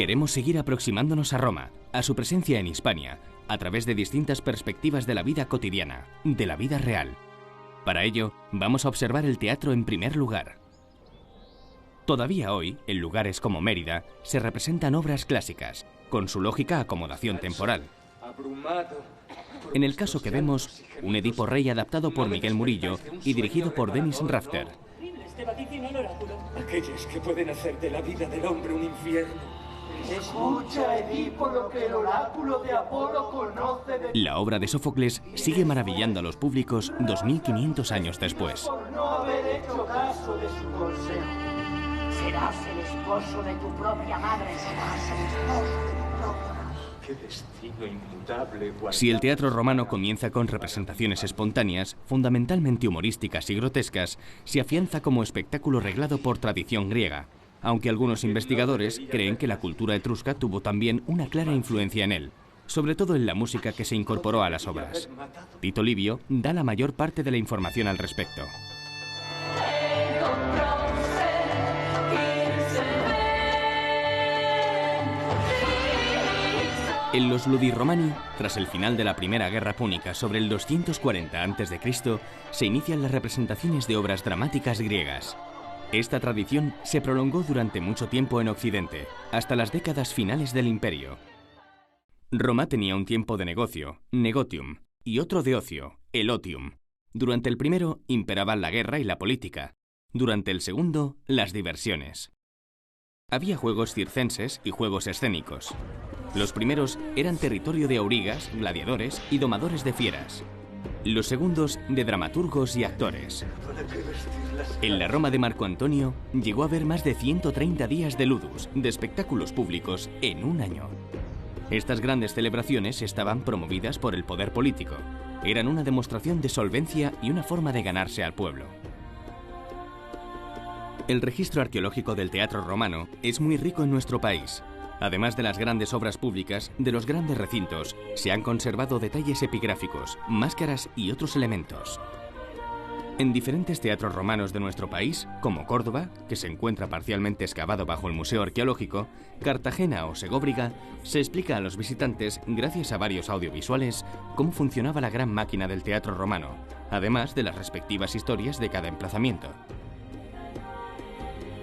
Queremos seguir aproximándonos a Roma, a su presencia en Hispania, a través de distintas perspectivas de la vida cotidiana, de la vida real. Para ello, vamos a observar el teatro en primer lugar. Todavía hoy, en lugares como Mérida, se representan obras clásicas, con su lógica acomodación temporal. En el caso que vemos, un Edipo Rey adaptado por Miguel Murillo y dirigido por Dennis Rafter. Aquellos que pueden hacer de la vida del hombre un infierno. Escucha, Edipo, lo que el oráculo de Apolo conoce de... La obra de Sófocles sigue maravillando a los públicos 2500 años después. Por no haber hecho caso de su consejo. Serás el esposo de tu propia madre, serás el esposo de tu propia madre. Qué destino inmutable. Si el teatro romano comienza con representaciones espontáneas, fundamentalmente humorísticas y grotescas, se afianza como espectáculo reglado por tradición griega, aunque algunos investigadores creen que la cultura etrusca tuvo también una clara influencia en él, sobre todo en la música que se incorporó a las obras. Tito Livio da la mayor parte de la información al respecto. En los Ludi Romani, tras el final de la Primera Guerra Púnica sobre el 240 a.C., se inician las representaciones de obras dramáticas griegas. Esta tradición se prolongó durante mucho tiempo en Occidente, hasta las décadas finales del Imperio. Roma tenía un tiempo de negocio, negotium, y otro de ocio, elotium. Durante el primero imperaban la guerra y la política. Durante el segundo, las diversiones. Había juegos circenses y juegos escénicos. Los primeros eran territorio de aurigas, gladiadores y domadores de fieras. Los segundos de dramaturgos y actores. En la Roma de Marco Antonio llegó a haber más de 130 días de ludus, de espectáculos públicos, en un año. Estas grandes celebraciones estaban promovidas por el poder político. Eran una demostración de solvencia y una forma de ganarse al pueblo. El registro arqueológico del teatro romano es muy rico en nuestro país. Además de las grandes obras públicas, de los grandes recintos, se han conservado detalles epigráficos, máscaras y otros elementos. En diferentes teatros romanos de nuestro país, como Córdoba, que se encuentra parcialmente excavado bajo el Museo Arqueológico, Cartagena o Segóbriga, se explica a los visitantes, gracias a varios audiovisuales, cómo funcionaba la gran máquina del teatro romano, además de las respectivas historias de cada emplazamiento.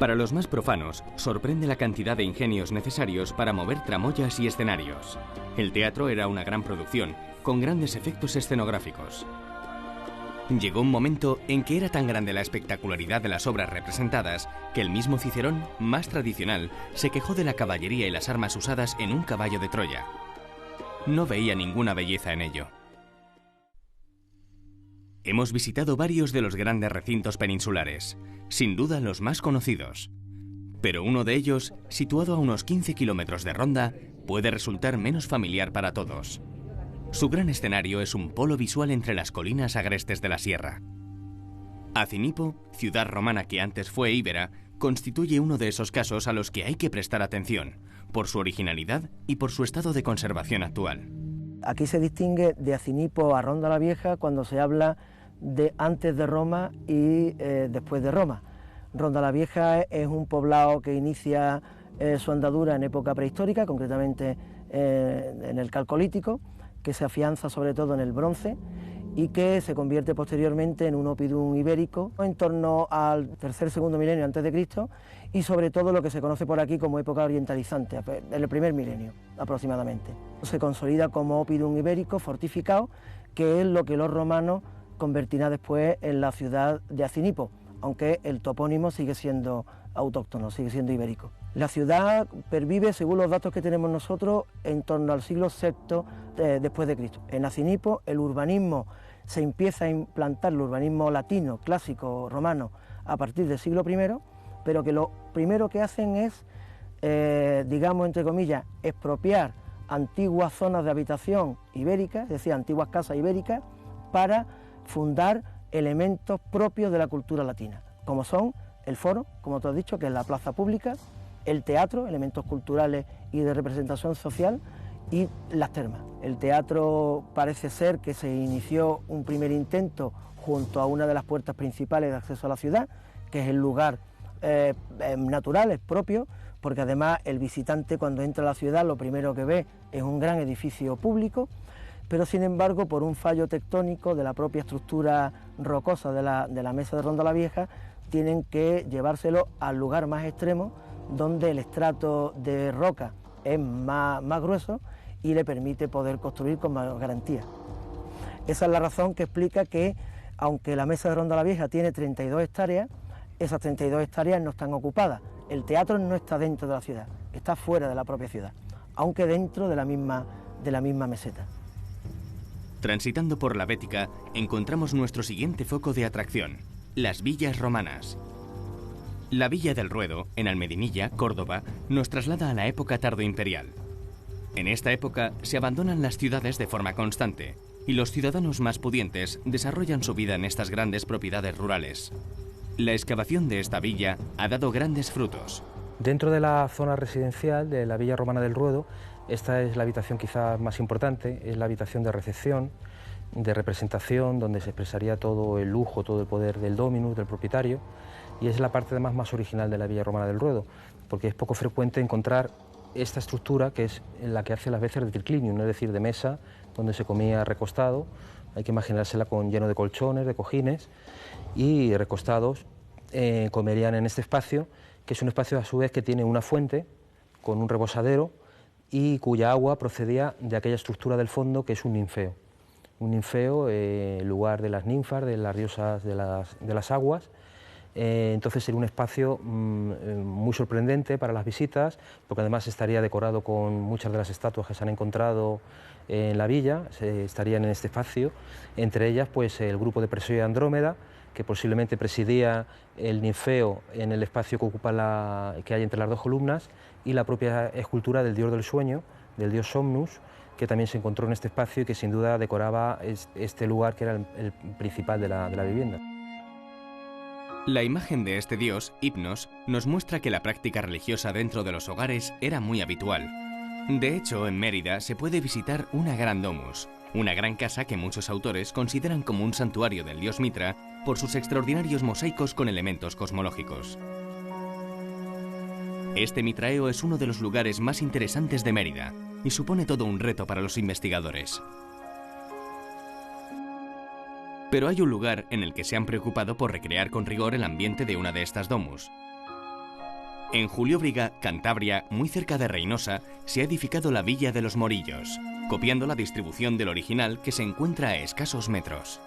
Para los más profanos, sorprende la cantidad de ingenios necesarios para mover tramoyas y escenarios. El teatro era una gran producción, con grandes efectos escenográficos. Llegó un momento en que era tan grande la espectacularidad de las obras representadas que el mismo Cicerón, más tradicional, se quejó de la caballería y las armas usadas en un caballo de Troya. No veía ninguna belleza en ello. Hemos visitado varios de los grandes recintos peninsulares, sin duda los más conocidos. Pero uno de ellos, situado a unos 15 kilómetros de Ronda, puede resultar menos familiar para todos. Su gran escenario es un polo visual entre las colinas agrestes de la sierra. Acinipo, ciudad romana que antes fue íbera, constituye uno de esos casos a los que hay que prestar atención, por su originalidad y por su estado de conservación actual. Aquí se distingue de Acinipo a Ronda la Vieja cuando se habla de antes de Roma y después de Roma. Ronda la Vieja es un poblado que inicia su andadura en época prehistórica, concretamente en el Calcolítico, que se afianza sobre todo en el Bronce y que se convierte posteriormente en un oppidum ibérico en torno al tercer-segundo milenio antes de Cristo y sobre todo lo que se conoce por aquí como época orientalizante, en el primer milenio aproximadamente. Se consolida como oppidum ibérico fortificado, que es lo que los romanos convertirán después en la ciudad de Acinipo, aunque el topónimo sigue siendo autóctono, sigue siendo ibérico. La ciudad pervive, según los datos que tenemos nosotros, en torno al siglo VI después de Cristo. En Acinipo el urbanismo se empieza a implantar, el urbanismo latino, clásico, romano, a partir del siglo I, pero que lo primero que hacen es, digamos entre comillas, expropiar antiguas zonas de habitación ibéricas, es decir, antiguas casas ibéricas, para fundar elementos propios de la cultura latina, como son el foro, como tú has dicho, que es la plaza pública, el teatro, elementos culturales y de representación social, y las termas. El teatro parece ser que se inició un primer intento junto a una de las puertas principales de acceso a la ciudad, que es el lugar naturales propios, porque además el visitante cuando entra a la ciudad lo primero que ve es un gran edificio público, pero sin embargo por un fallo tectónico de la propia estructura rocosa de la mesa de Ronda la Vieja tienen que llevárselo al lugar más extremo donde el estrato de roca es más grueso y le permite poder construir con más garantía. Esa es la razón que explica que aunque la mesa de Ronda la Vieja tiene 32 hectáreas, esas 32 hectáreas no están ocupadas. El teatro no está dentro de la ciudad, está fuera de la propia ciudad, aunque dentro de la misma meseta. Transitando por la Bética, encontramos nuestro siguiente foco de atracción, las villas romanas. La Villa del Ruedo, en Almedinilla, Córdoba, nos traslada a la época tardoimperial. En esta época se abandonan las ciudades de forma constante y los ciudadanos más pudientes desarrollan su vida en estas grandes propiedades rurales. La excavación de esta villa ha dado grandes frutos. Dentro de la zona residencial de la Villa Romana del Ruedo, esta es la habitación quizás más importante, es la habitación de recepción, de representación, donde se expresaría todo el lujo, todo el poder del dominus, del propietario, y es la parte además más original de la Villa Romana del Ruedo, porque es poco frecuente encontrar esta estructura que es la que hace las veces de triclinium, es decir, de mesa, donde se comía recostado. Hay que imaginársela lleno de colchones, de cojines, y recostados comerían en este espacio, que es un espacio a su vez que tiene una fuente con un rebosadero y cuya agua procedía de aquella estructura del fondo que es un ninfeo. Un ninfeo, lugar de las ninfas, de las diosas de las aguas. Entonces sería un espacio muy sorprendente para las visitas, porque además estaría decorado con muchas de las estatuas que se han encontrado en la villa, estarían en este espacio, entre ellas pues el grupo de Perseo y Andrómeda, que posiblemente presidía el ninfeo en el espacio que ocupa que hay entre las dos columnas, y la propia escultura del dios del sueño, del dios Somnus, que también se encontró en este espacio y que sin duda decoraba este lugar que era el principal de la vivienda. La imagen de este dios, Hypnos, nos muestra que la práctica religiosa dentro de los hogares era muy habitual. De hecho, en Mérida se puede visitar una gran domus, una gran casa que muchos autores consideran como un santuario del dios Mitra por sus extraordinarios mosaicos con elementos cosmológicos. Este mitraeo es uno de los lugares más interesantes de Mérida y supone todo un reto para los investigadores. Pero hay un lugar en el que se han preocupado por recrear con rigor el ambiente de una de estas domus. En Julióbriga, Cantabria, muy cerca de Reynosa, se ha edificado la Villa de los Morillos, copiando la distribución del original que se encuentra a escasos metros.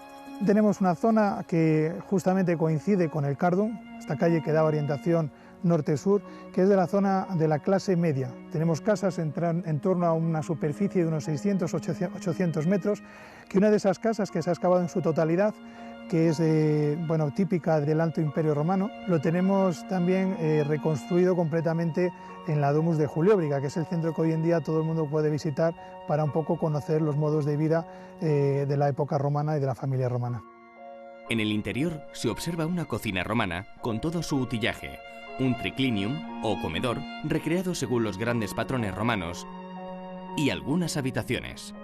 Tenemos una zona que justamente coincide con el Cardo, esta calle que da orientación norte-sur, que es de la zona de la clase media. Tenemos casas en torno a una superficie de unos 600-800 metros, que una de esas casas que se ha excavado en su totalidad, que es típica del Alto Imperio Romano, lo tenemos también reconstruido completamente en la Domus de Julióbriga, que es el centro que hoy en día todo el mundo puede visitar para un poco conocer los modos de vida de la época romana y de la familia romana. En el interior se observa una cocina romana con todo su utillaje, un triclinium o comedor recreado según los grandes patrones romanos y algunas habitaciones.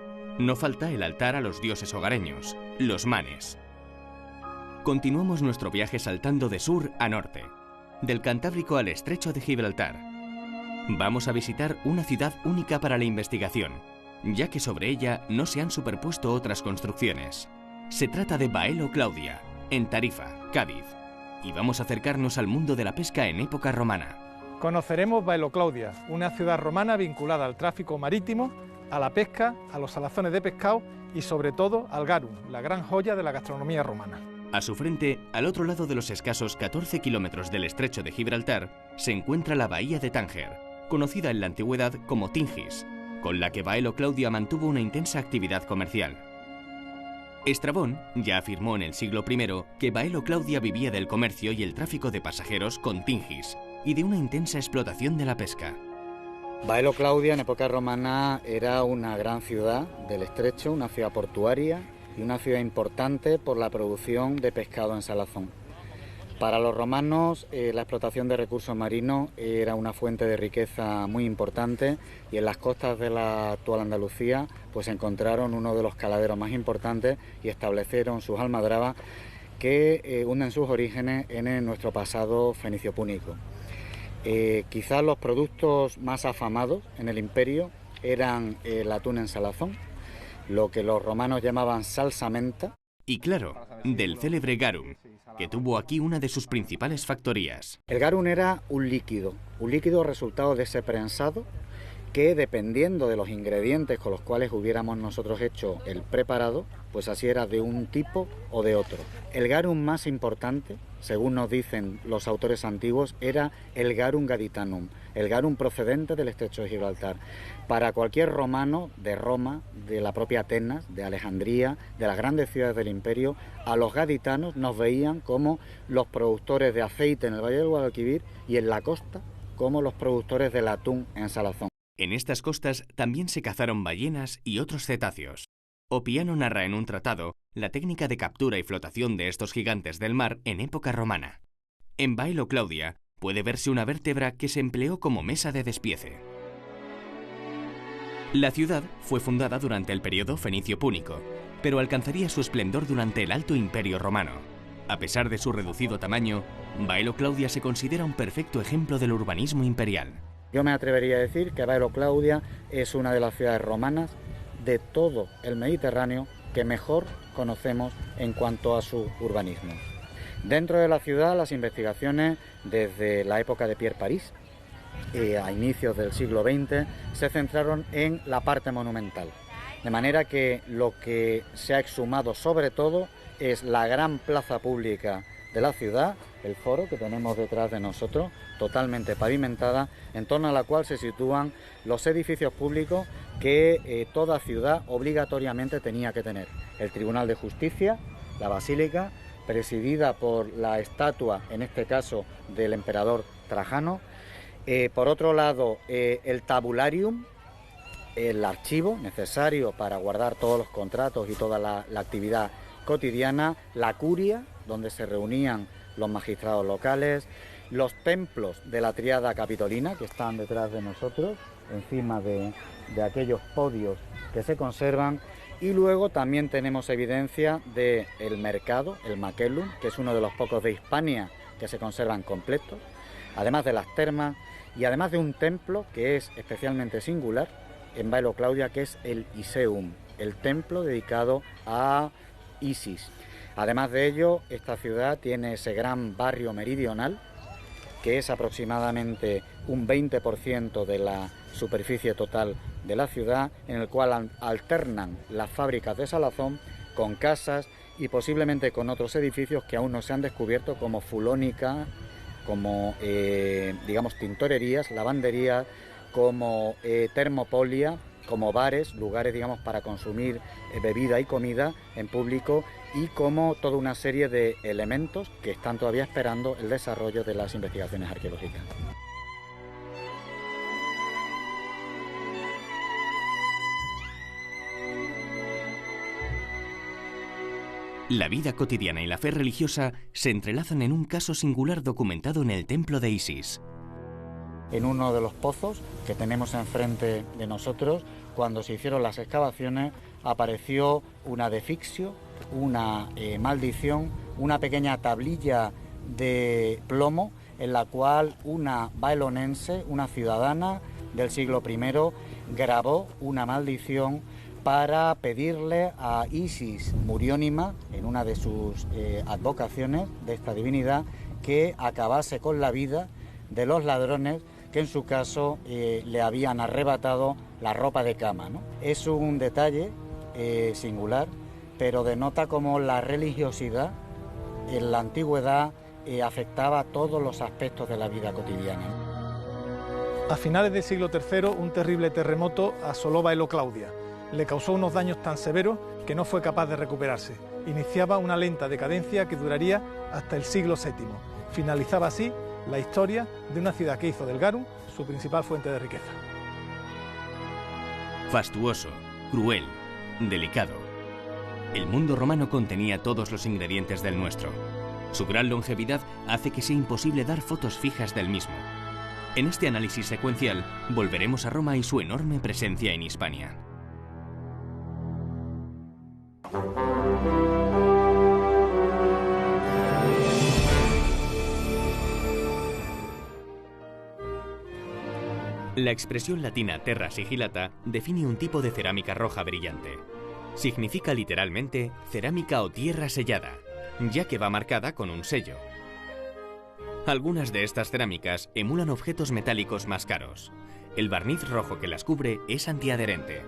No falta el altar a los dioses hogareños, los manes. Continuamos nuestro viaje saltando de sur a norte, del Cantábrico al estrecho de Gibraltar. Vamos a visitar una ciudad única para la investigación, ya que sobre ella no se han superpuesto otras construcciones. Se trata de Baelo Claudia, en Tarifa, Cádiz, y vamos a acercarnos al mundo de la pesca en época romana. Conoceremos Baelo Claudia, una ciudad romana vinculada al tráfico marítimo, a la pesca, a los salazones de pescado y sobre todo al garum, la gran joya de la gastronomía romana. A su frente, al otro lado de los escasos 14 kilómetros del estrecho de Gibraltar, se encuentra la bahía de Tánger, conocida en la antigüedad como Tingis, con la que Baelo Claudia mantuvo una intensa actividad comercial. Estrabón ya afirmó en el siglo I que Baelo Claudia vivía del comercio y el tráfico de pasajeros con Tingis y de una intensa explotación de la pesca. Baelo Claudia en época romana era una gran ciudad del estrecho, una ciudad portuaria y una ciudad importante por la producción de pescado en salazón. Para los romanos la explotación de recursos marinos era una fuente de riqueza muy importante y en las costas de la actual Andalucía pues encontraron uno de los caladeros más importantes y establecieron sus almadrabas que hunden sus orígenes en nuestro pasado fenicio-púnico. Quizás los productos más afamados en el imperio eran el atún en salazón, lo que los romanos llamaban salsamenta. Y claro, del célebre garum, que tuvo aquí una de sus principales factorías. El garum era un líquido resultado de ese prensado que, dependiendo de los ingredientes con los cuales hubiéramos nosotros hecho el preparado, pues así era de un tipo o de otro. El garum más importante, según nos dicen los autores antiguos, era el garum gaditanum, el garum procedente del estrecho de Gibraltar. Para cualquier romano de Roma, de la propia Atenas, de Alejandría, de las grandes ciudades del imperio, a los gaditanos nos veían como los productores de aceite en el Valle del Guadalquivir y en la costa como los productores del atún en salazón. En estas costas también se cazaron ballenas y otros cetáceos. Opiano narra en un tratado la técnica de captura y flotación de estos gigantes del mar en época romana. En Baelo Claudia puede verse una vértebra que se empleó como mesa de despiece. La ciudad fue fundada durante el periodo fenicio-púnico, pero alcanzaría su esplendor durante el Alto Imperio Romano. A pesar de su reducido tamaño, Baelo Claudia se considera un perfecto ejemplo del urbanismo imperial. Yo me atrevería a decir que Baelo Claudia es una de las ciudades romanas de todo el Mediterráneo que mejor conocemos en cuanto a su urbanismo. Dentro de la ciudad, las investigaciones desde la época de Pierre Paris, a inicios del siglo XX, se centraron en la parte monumental. De manera que lo que se ha exhumado sobre todo es la gran plaza pública de la ciudad, el foro que tenemos detrás de nosotros, totalmente pavimentada, en torno a la cual se sitúan los edificios públicos que toda ciudad obligatoriamente tenía que tener. El Tribunal de Justicia, la Basílica, presidida por la estatua, en este caso, del emperador Trajano. Por otro lado, el tabularium, el archivo necesario para guardar todos los contratos y toda la actividad cotidiana, la curia, donde se reunían los magistrados locales, los templos de la tríada capitolina que están detrás de nosotros, encima de aquellos podios que se conservan, y luego también tenemos evidencia del mercado, el Macellum, que es uno de los pocos de Hispania que se conservan completos, además de las termas y además de un templo que es especialmente singular en Baelo Claudia, que es el Iseum, el templo dedicado a Isis. Además de ello, esta ciudad tiene ese gran barrio meridional, que es aproximadamente un 20% de la superficie total de la ciudad, en el cual alternan las fábricas de salazón con casas y posiblemente con otros edificios que aún no se han descubierto, como fulónica, como digamos tintorerías, lavanderías, como termopolia, como bares, lugares digamos para consumir bebida y comida en público, y como toda una serie de elementos que están todavía esperando el desarrollo de las investigaciones arqueológicas. La vida cotidiana y la fe religiosa se entrelazan en un caso singular documentado en el templo de Isis. En uno de los pozos que tenemos enfrente de nosotros, cuando se hicieron las excavaciones, apareció una adefixio, una maldición, una pequeña tablilla de plomo en la cual una baelonense, una ciudadana del siglo I, grabó una maldición para pedirle a Isis Muriónima, en una de sus advocaciones de esta divinidad, que acabase con la vida de los ladrones que en su caso le habían arrebatado la ropa de cama, ¿no? Es un detalle singular, pero denota cómo la religiosidad en la antigüedad afectaba todos los aspectos de la vida cotidiana. A finales del siglo III, un terrible terremoto asoló Baelo Claudia. Le causó unos daños tan severos que no fue capaz de recuperarse. Iniciaba una lenta decadencia que duraría hasta el siglo VII. Finalizaba así la historia de una ciudad que hizo del garum su principal fuente de riqueza. Fastuoso, cruel, delicado. El mundo romano contenía todos los ingredientes del nuestro. Su gran longevidad hace que sea imposible dar fotos fijas del mismo. En este análisis secuencial volveremos a Roma y su enorme presencia en Hispania. La expresión latina terra sigillata define un tipo de cerámica roja brillante. Significa literalmente cerámica o tierra sellada, ya que va marcada con un sello. Algunas de estas cerámicas emulan objetos metálicos más caros. El barniz rojo que las cubre es antiadherente.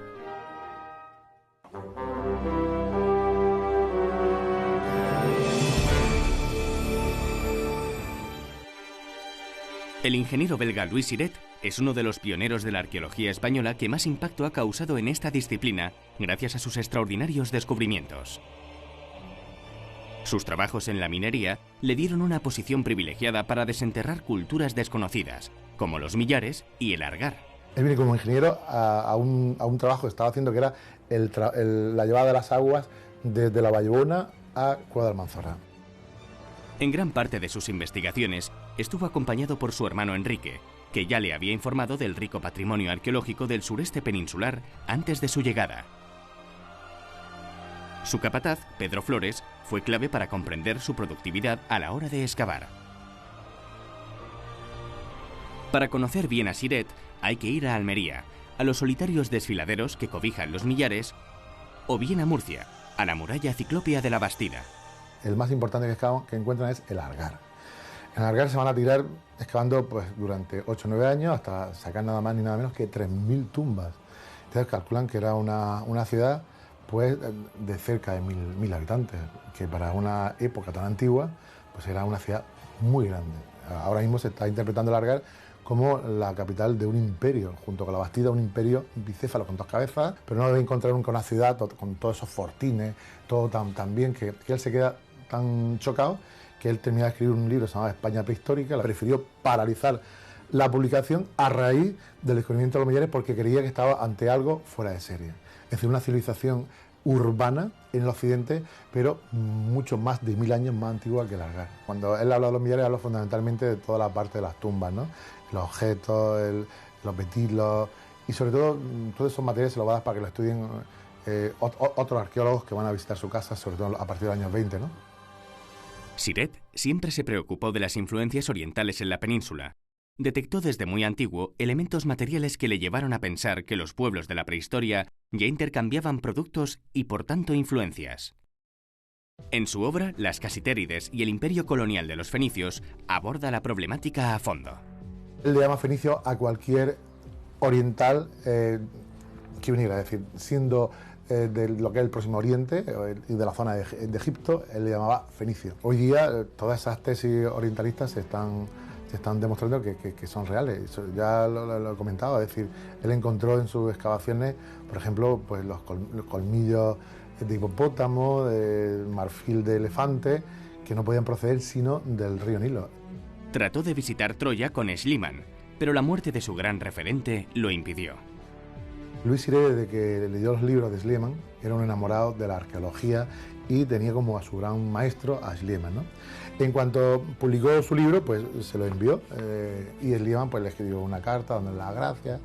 El ingeniero belga Louis Siret es uno de los pioneros de la arqueología española que más impacto ha causado en esta disciplina gracias a sus extraordinarios descubrimientos. Sus trabajos en la minería le dieron una posición privilegiada para desenterrar culturas desconocidas, como los millares y el argar. Él viene como ingeniero a un trabajo que estaba haciendo, que era la llevada de las aguas desde la Vallebona a Cueva de Almanzora. En gran parte de sus investigaciones estuvo acompañado por su hermano Enrique, que ya le había informado del rico patrimonio arqueológico del sureste peninsular antes de su llegada. Su capataz, Pedro Flores, fue clave para comprender su productividad a la hora de excavar. Para conocer bien a Siret, hay que ir a Almería, a los solitarios desfiladeros que cobijan los millares, o bien a Murcia, a la muralla ciclópea de la Bastida. El más importante que encuentran es el argar. En el argar se van a tirar excavando pues, durante 8 o 9 años hasta sacar nada más ni nada menos que 3.000 tumbas. Entonces calculan que era una ciudad pues, de cerca de 1.000 habitantes, que para una época tan antigua pues, era una ciudad muy grande. Ahora mismo se está interpretando el argar como la capital de un imperio, junto con la Bastida, un imperio bicéfalo con 2 cabezas, pero no debe encontrar nunca una ciudad con todos esos fortines, todo tan bien, que él se queda tan chocado que él termina de escribir un libro que se llama España prehistórica. Prefirió paralizar la publicación a raíz del descubrimiento de los millares porque creía que estaba ante algo fuera de serie. Es decir, una civilización urbana en el occidente, pero mucho más de 1000 años más antigua que el argar. Cuando él habla de los millares, habla fundamentalmente de toda la parte de las tumbas, ¿no? Los objetos, los vestidos y sobre todo todos esos materiales se los va a dar para que lo estudien otros arqueólogos que van a visitar su casa, sobre todo a partir de los años 20, ¿no? Siret siempre se preocupó de las influencias orientales en la península. Detectó desde muy antiguo elementos materiales que le llevaron a pensar que los pueblos de la prehistoria ya intercambiaban productos y por tanto influencias. En su obra, Las Casitérides y el imperio colonial de los fenicios, aborda la problemática a fondo. Él le llama fenicio a cualquier oriental que viniera, es decir, siendo de lo que es el Próximo Oriente y de la zona de Egipto, él le llamaba fenicio. Hoy día todas esas tesis orientalistas se están demostrando que son reales. Eso ya lo he comentado, es decir, él encontró en sus excavaciones, por ejemplo, pues los colmillos de hipopótamo, de marfil de elefante, que no podían proceder sino del río Nilo. Trató de visitar Troya con Schliemann, pero la muerte de su gran referente lo impidió. Louis Siret, desde que leyó los libros de Schliemann, era un enamorado de la arqueología y tenía como a su gran maestro a Schliemann, ¿no? En cuanto publicó su libro, pues se lo envió y Schliemann pues, le escribió una carta dándole las gracias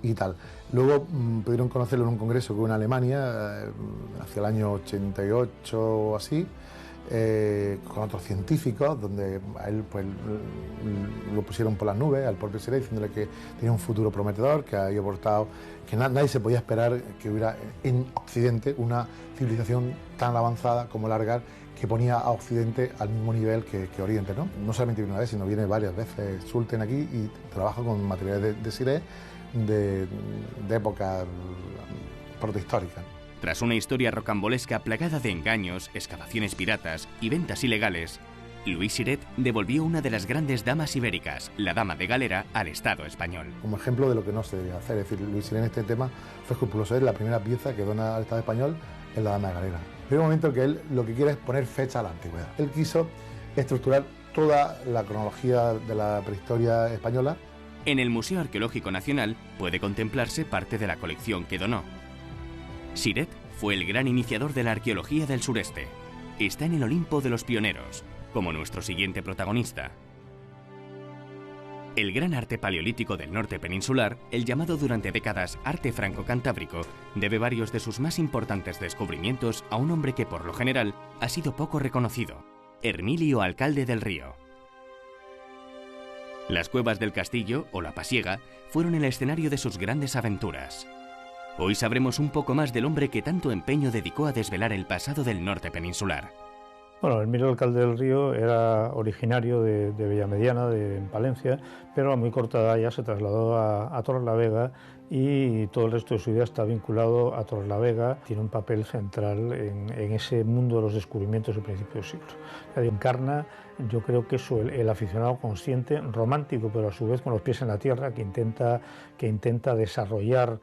y tal. Luego pudieron conocerlo en un congreso que hubo en Alemania hacia el año 88 o así, con otros científicos, donde a él pues, lo pusieron por las nubes, al propio Siret, diciéndole que tenía un futuro prometedor, que había aportado, que nadie se podía esperar que hubiera en Occidente una civilización tan avanzada como el argar, que ponía a Occidente al mismo nivel que Oriente, ¿no? No solamente viene una vez, sino viene varias veces Sulten aquí y trabaja con materiales de Siret de época protohistórica. Tras una historia rocambolesca plagada de engaños, excavaciones piratas y ventas ilegales, Louis Siret devolvió una de las grandes damas ibéricas, la Dama de Galera, al Estado español. Como ejemplo de lo que no se debía hacer, es decir, Louis Siret en este tema fue escrupuloso. Es la primera pieza que dona al Estado español es la Dama de Galera. Hay un momento que él lo que quiere es poner fecha a la antigüedad. Él quiso estructurar toda la cronología de la prehistoria española. En el Museo Arqueológico Nacional puede contemplarse parte de la colección que donó. Siret fue el gran iniciador de la arqueología del sureste. Está en el Olimpo de los pioneros, como nuestro siguiente protagonista. El gran arte paleolítico del norte peninsular, el llamado durante décadas arte franco-cantábrico, debe varios de sus más importantes descubrimientos a un hombre que por lo general ha sido poco reconocido, Hermilio Alcalde del Río. Las cuevas del castillo, o la Pasiega, fueron el escenario de sus grandes aventuras. Hoy sabremos un poco más del hombre que tanto empeño dedicó a desvelar el pasado del norte peninsular. Bueno, Hermilo Alcalde del Río era originario de Villamediana, de Palencia, pero a muy corta edad ya se trasladó a Torrelavega y todo el resto de su vida está vinculado a Torrelavega. Tiene un papel central en ese mundo de los descubrimientos del principio del siglo. Encarna, yo creo que eso, el aficionado consciente, romántico, pero a su vez con los pies en la tierra, que intenta desarrollar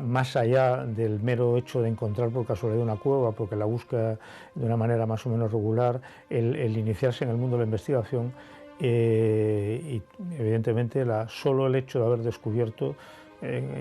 más allá del mero hecho de encontrar por casualidad una cueva, porque la busca de una manera más o menos regular, el iniciarse en el mundo de la investigación y evidentemente solo el hecho de haber descubierto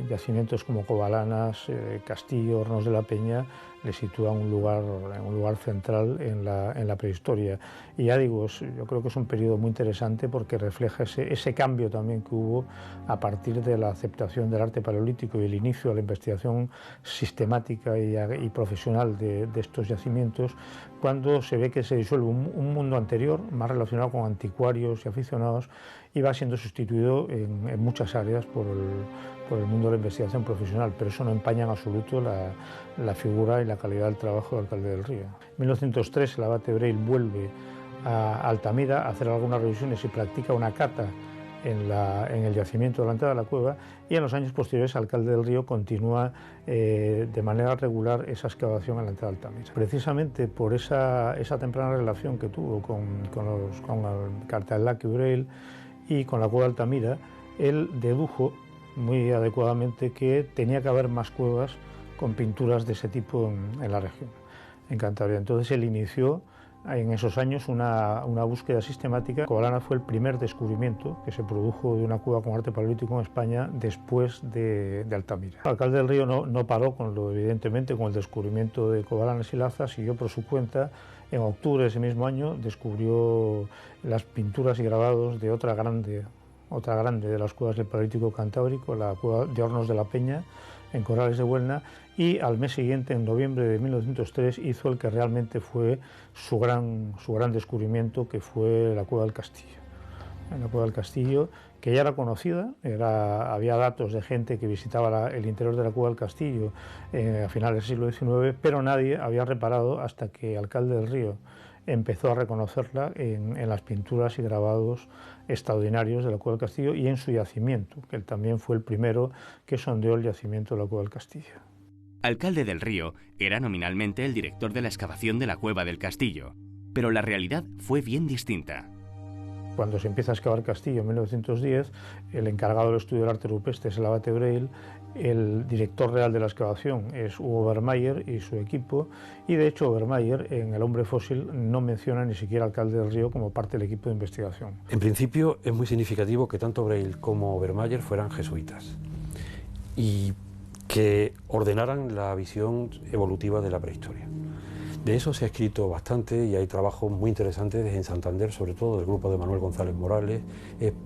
yacimientos como Covalanas, Castillo, Hornos de la Peña, le sitúa en un lugar central en la prehistoria. Y ya digo, yo creo que es un periodo muy interesante porque refleja ese cambio también que hubo a partir de la aceptación del arte paleolítico y el inicio de la investigación sistemática y profesional de estos yacimientos, cuando se ve que se disuelve un mundo anterior, más relacionado con anticuarios y aficionados, y va siendo sustituido en muchas áreas por el mundo de la investigación profesional, pero eso no empaña en absoluto la figura y la calidad del trabajo del Alcalde del Río. En 1903 el abate Breil vuelve a Altamira a hacer algunas revisiones y practica una cata en el yacimiento de la entrada de la cueva, y en los años posteriores el Alcalde del Río continúa de manera regular esa excavación en la entrada de Altamira. Precisamente por esa temprana relación que tuvo con el Cartaelaki Breil y con la cueva de Altamira, él dedujo muy adecuadamente que tenía que haber más cuevas con pinturas de ese tipo en la región, en Cantabria. Entonces él inició en esos años una búsqueda sistemática. Covalana fue el primer descubrimiento que se produjo de una cueva con arte paleolítico en España después de Altamira. El Alcalde del Río no paró evidentemente con el descubrimiento de Covalanas y Laza, siguió por su cuenta. En octubre de ese mismo año descubrió las pinturas y grabados de otra grande de las cuevas del Paleolítico Cantábrico, la cueva de Hornos de la Peña, en Corrales de Huelna, y al mes siguiente, en noviembre de 1903, hizo el que realmente fue su gran descubrimiento, que fue la cueva del Castillo. En la cueva del Castillo, que ya era conocida, había datos de gente que visitaba el interior de la cueva del Castillo a finales del siglo XIX, pero nadie había reparado hasta que Alcalde del Río empezó a reconocerla en las pinturas y grabados extraordinarios de la cueva del Castillo y en su yacimiento, que él también fue el primero que sondeó el yacimiento de la cueva del Castillo. Alcalde del Río era nominalmente el director de la excavación de la cueva del Castillo, pero la realidad fue bien distinta. Cuando se empieza a excavar Castillo en 1910, el encargado del estudio del arte rupestre es el abate Breil, el director real de la excavación es Hugo Vermeyer y su equipo, y de hecho Vermeyer en El hombre fósil no menciona ni siquiera al Alcalde del Río como parte del equipo de investigación. En principio es muy significativo que tanto Breil como Vermeyer fueran jesuitas y que ordenaran la visión evolutiva de la prehistoria. De eso se ha escrito bastante y hay trabajos muy interesantes en Santander, sobre todo del grupo de Manuel González Morales,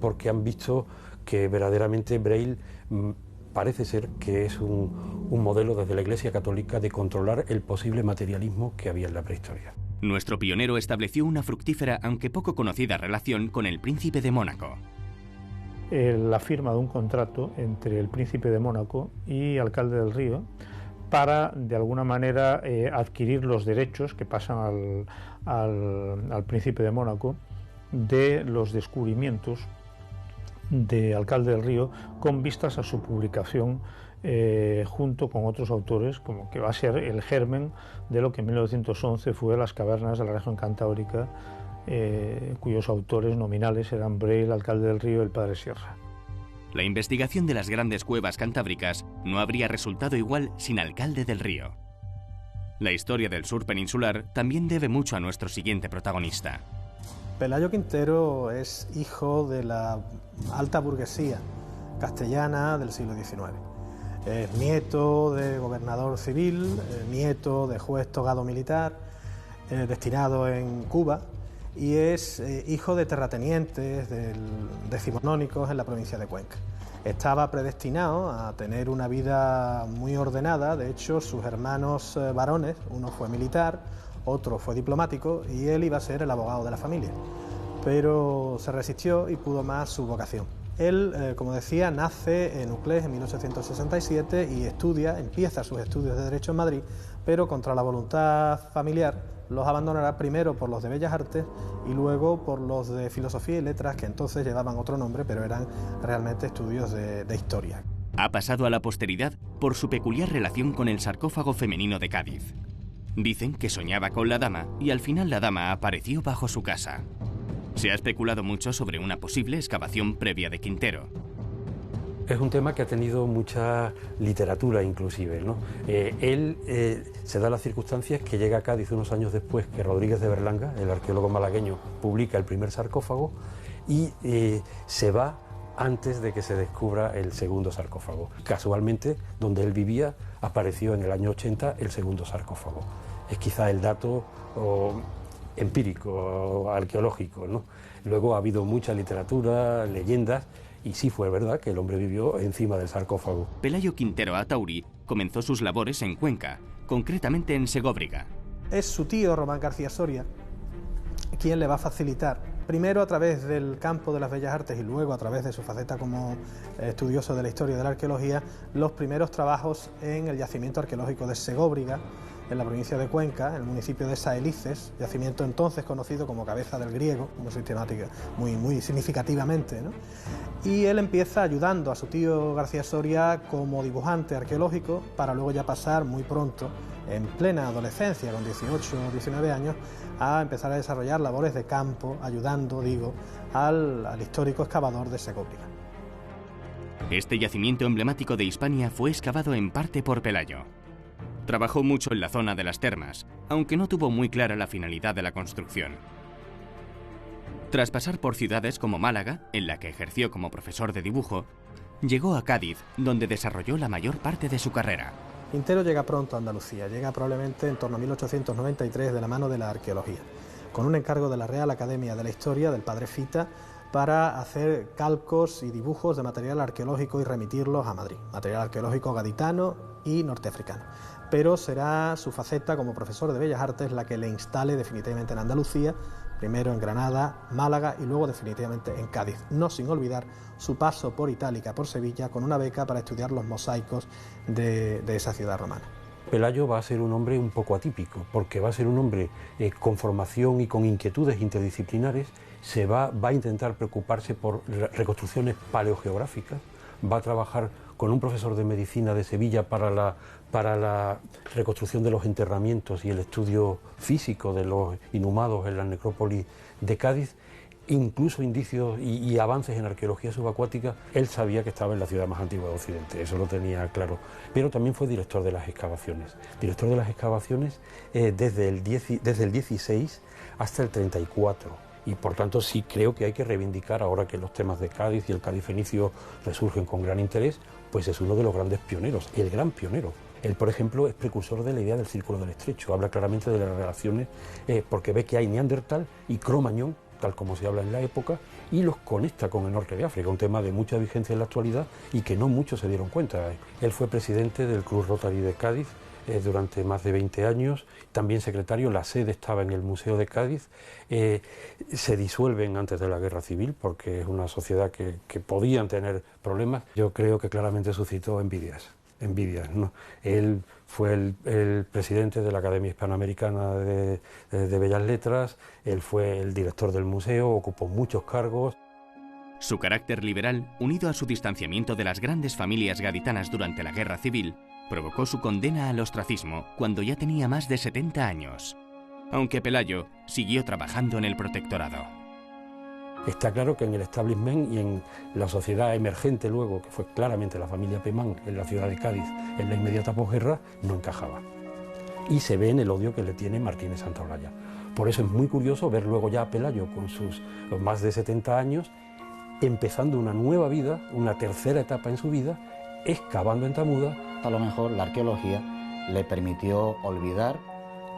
porque han visto que verdaderamente Breil parece ser que es un modelo desde la Iglesia Católica de controlar el posible materialismo que había en la prehistoria. Nuestro pionero estableció una fructífera, aunque poco conocida, relación con el príncipe de Mónaco. La firma de un contrato entre el príncipe de Mónaco y Alcalde del Río para, de alguna manera, adquirir los derechos que pasan al príncipe de Mónaco de los descubrimientos de Alcalde del Río, con vistas a su publicación junto con otros autores, como que va a ser el germen de lo que en 1911 fue Las cavernas de la región cantábrica, cuyos autores nominales eran Breil, Alcalde del Río y el Padre Sierra. La investigación de las grandes cuevas cantábricas no habría resultado igual sin Alcalde del Río. La historia del sur peninsular también debe mucho a nuestro siguiente protagonista. Pelayo Quintero es hijo de la alta burguesía castellana del siglo XIX. Es nieto de gobernador civil, nieto de juez togado militar, destinado en Cuba, y es hijo de terratenientes decimonónicos en la provincia de Cuenca. Estaba predestinado a tener una vida muy ordenada. De hecho, sus hermanos varones, uno fue militar, otro fue diplomático, y él iba a ser el abogado de la familia. pero se resistió y pudo más su vocación. Él, como decía, nace en Uclés en 1867 y empieza sus estudios de Derecho en Madrid, pero contra la voluntad familiar los abandonará primero por los de Bellas Artes y luego por los de Filosofía y Letras, que entonces llevaban otro nombre, pero eran realmente estudios de historia. Ha pasado a la posteridad por su peculiar relación con el sarcófago femenino de Cádiz. Dicen que soñaba con la dama y al final la dama apareció bajo su casa. Se ha especulado mucho sobre una posible excavación previa de Quintero. Es un tema que ha tenido mucha literatura inclusive, ¿no? Se da las circunstancias que llega a Cádiz unos años después que Rodríguez de Berlanga, el arqueólogo malagueño, publica el primer sarcófago y se va antes de que se descubra el segundo sarcófago. Casualmente, donde él vivía, apareció en el año 80 el segundo sarcófago. Es quizá el dato empírico, arqueológico, ¿no? Luego ha habido mucha literatura, leyendas, y sí fue verdad que el hombre vivió encima del sarcófago. Pelayo Quintero Atauri comenzó sus labores en Cuenca, concretamente en Segóbriga. Es su tío, Román García Soria, quien le va a facilitar, primero a través del campo de las Bellas Artes y luego a través de su faceta como estudioso de la historia y de la arqueología, los primeros trabajos en el yacimiento arqueológico de Segóbriga, en la provincia de Cuenca, en el municipio de Saelices, yacimiento entonces conocido como Cabeza del Griego, muy sistemática, muy significativamente, ¿no? Y él empieza ayudando a su tío García Soria como dibujante arqueológico para luego ya pasar muy pronto, en plena adolescencia, con 18 o 19 años, a empezar a desarrollar labores de campo, ayudando, al histórico excavador de Segóbriga. Este yacimiento emblemático de Hispania fue excavado en parte por Pelayo. Trabajó mucho en la zona de las termas, aunque no tuvo muy clara la finalidad de la construcción. Tras pasar por ciudades como Málaga, en la que ejerció como profesor de dibujo, llegó a Cádiz, donde desarrolló la mayor parte de su carrera. Quintero llega pronto a Andalucía, llega probablemente en torno a 1893 de la mano de la arqueología, con un encargo de la Real Academia de la Historia del padre Fita para hacer calcos y dibujos de material arqueológico y remitirlos a Madrid, material arqueológico gaditano y norteafricano. Pero será su faceta como profesor de Bellas Artes la que le instale definitivamente en Andalucía, primero en Granada, Málaga y luego definitivamente en Cádiz, no sin olvidar su paso por Itálica, por Sevilla, con una beca para estudiar los mosaicos de esa ciudad romana. Pelayo va a ser un hombre un poco atípico, porque va a ser un hombre con formación y con inquietudes interdisciplinares, va a intentar preocuparse por reconstrucciones paleogeográficas, va a trabajar con un profesor de medicina de Sevilla para la reconstrucción de los enterramientos y el estudio físico de los inhumados en la necrópolis de Cádiz, incluso indicios y avances en arqueología subacuática. Él sabía que estaba en la ciudad más antigua de Occidente, eso lo tenía claro, pero también fue director de las excavaciones. Director de las excavaciones desde el 16 hasta el 34. Y por tanto sí creo que hay que reivindicar, ahora que los temas de Cádiz y el Cádiz fenicio resurgen con gran interés, pues es uno de los grandes pioneros, el gran pionero. Él, por ejemplo, es precursor de la idea del Círculo del Estrecho, habla claramente de las relaciones, porque ve que hay Neandertal y Cro-Magnon, tal como se habla en la época, y los conecta con el norte de África, un tema de mucha vigencia en la actualidad y que no muchos se dieron cuenta. Él fue presidente del Club Rotary de Cádiz durante más de 20 años, también secretario, la sede estaba en el Museo de Cádiz, se disuelven antes de la Guerra Civil porque es una sociedad que podían tener problemas. Yo creo que claramente suscitó envidias, ¿no? Él fue el presidente de la Academia Hispanoamericana de Bellas Letras, él fue el director del museo, ocupó muchos cargos. Su carácter liberal, unido a su distanciamiento de las grandes familias gaditanas durante la Guerra Civil, provocó su condena al ostracismo cuando ya tenía más de 70 años, aunque Pelayo siguió trabajando en el protectorado. Está claro que en el establishment y en la sociedad emergente luego, que fue claramente la familia Pemán en la ciudad de Cádiz en la inmediata posguerra, no encajaba. Y se ve en el odio que le tiene Martínez Santaolalla. Por eso es muy curioso ver luego ya a Pelayo con sus más de 70 años, empezando una nueva vida, una tercera etapa en su vida, excavando en Tamuda. A lo mejor la arqueología le permitió olvidar,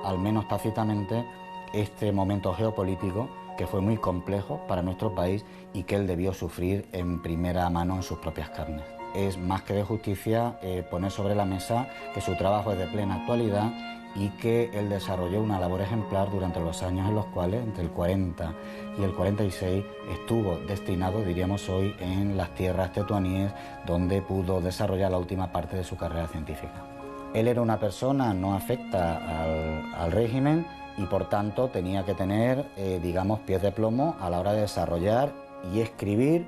al menos tácitamente, este momento geopolítico que fue muy complejo para nuestro país y que él debió sufrir en primera mano en sus propias carnes. Es más que de justicia poner sobre la mesa que su trabajo es de plena actualidad y que él desarrolló una labor ejemplar durante los años en los cuales, entre el 40 y el 46, estuvo destinado, diríamos hoy, en las tierras tetuaníes, donde pudo desarrollar la última parte de su carrera científica. Él era una persona no afecta al régimen y por tanto tenía que tener, digamos, pies de plomo a la hora de desarrollar y escribir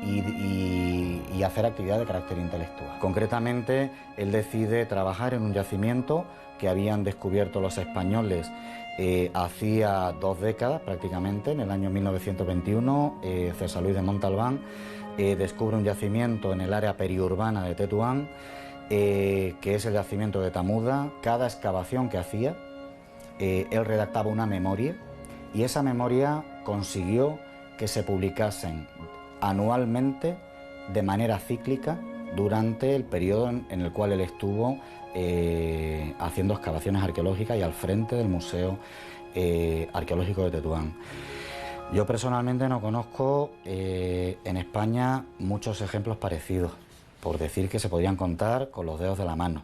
y hacer actividad de carácter intelectual. Concretamente, él decide trabajar en un yacimiento que habían descubierto los españoles hacía 2 décadas prácticamente, en el año 1921, César Luis de Montalbán descubre un yacimiento en el área periurbana de Tetuán, que es el yacimiento de Tamuda. Cada excavación que hacía, él redactaba una memoria y esa memoria consiguió que se publicasen anualmente de manera cíclica durante el periodo en el cual él estuvo haciendo excavaciones arqueológicas y al frente del Museo Arqueológico de Tetuán. Yo personalmente no conozco en España muchos ejemplos parecidos, por decir que se podrían contar con los dedos de la mano.